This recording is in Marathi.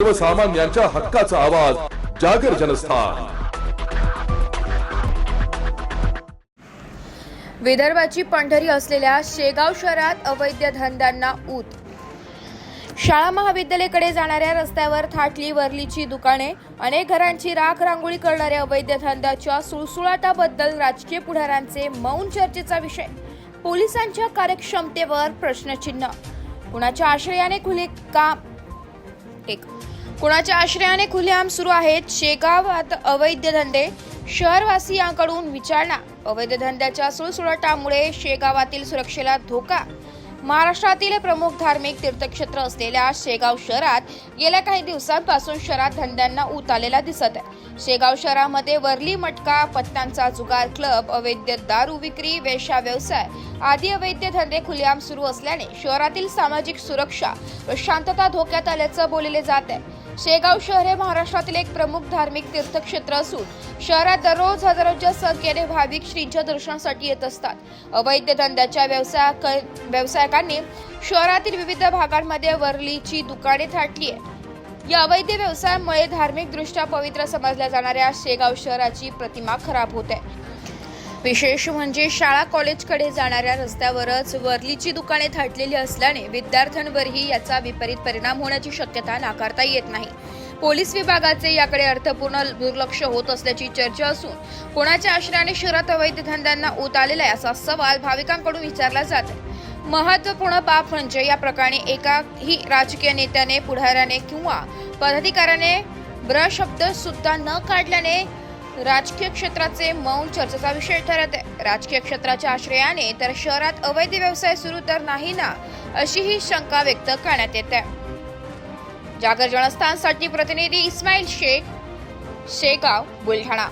सर्वसामान्यांच्या हक्काचा आवाज जागर जनस्थान। विदर्भाची पंढरी असलेल्या शेगाव शहरात अवैध धंद्यांना ऊत। शाळा महाविद्यालयाकडे जाणाऱ्या रस्त्यावर थाटली वरलीची दुकाने, अनेक घरांची राख रांगोळी करणाऱ्या अवैध धंद्याच्या सुळसुळाटाबद्दल राजकीय पुढाऱ्यांचे मौन चर्चेचा विषय। पोलिसांच्या कार्यक्षमतेवर प्रश्नचिन्ह। कुणाच्या आश्रयाने खुलेआम सुरू आहेत शेगावात अवैध धंदे, शहरवासियांकडून विचारणा। अवैध धंद्याच्या सुळसुळाटामुळे शेगावातील सुरक्षेला धोका। महाराष्ट्रातील प्रमुख धार्मिक तीर्थक्षेत्र असलेल्या शेगाव शहरात गेल्या काही दिवसांपासून शहरात धंद्यांना ऊत आलेला दिसत आहे। शेगाव शहरामध्ये वरली मटका, पत्त्यांचा जुगार क्लब, अवैध दारू विक्री, वेश्या व्यवसाय आदी अवैध धंदे खुलेआम सुरू असल्याने शहरातील सामाजिक सुरक्षा व शांतता धोक्यात आल्याचं बोलले जात आहे। शेगाव शहर हे महाराष्ट्रातील एक प्रमुख धार्मिक तीर्थक्षेत्र असून शहरात दररोज हजारोच्या संख्येने भाविक श्रींच्या दर्शनासाठी येत असतात। अवैध धंद्याच्या व्यावसायिकांनी शहरातील विविध भागांमध्ये वरलीची दुकाने थाटली आहे। या अवैध व्यवसायामुळे धार्मिक दृष्ट्या पवित्र समजल्या जाणाऱ्या शेगाव शहराची प्रतिमा खराब होत आहे। विशेष म्हणजे शाळा कॉलेजकडे जाणाऱ्या रस्त्यावरच वरलीची दुकाने थाटलेली असल्याने विद्यार्थ्यांवरही याचा विपरीत परिणाम होण्याची शक्यता नाकारता येत नाही। पोलीस विभागाचे याकडे अर्थपूर्ण दुर्लक्ष होत असल्याची चर्चा असून कोणाच्या आश्रयाने शहरात अवैध धंद्यांना ऊत आलेला आहे असा सवाल भाविकांकडून विचारला जात आहे। महत्त्वपूर्ण बाब म्हणजे या प्रकरणी एकाही राजकीय नेत्याने, पुढाऱ्याने किंवा पदाधिकाऱ्याने ब्रशब्द सुद्धा न काढल्याने राजकीय क्षेत्राचे मौन चर्चेचा विषय ठरत आहे। राजकीय क्षेत्राच्या आश्रयाने तर शहरात अवैध व्यवसाय सुरू तर नाही ना, अशी ही शंका व्यक्त करण्यात येते। जागर जनस्थानसाठी प्रतिनिधी इस्माईल शेख, शेगाव, बुलढाणा।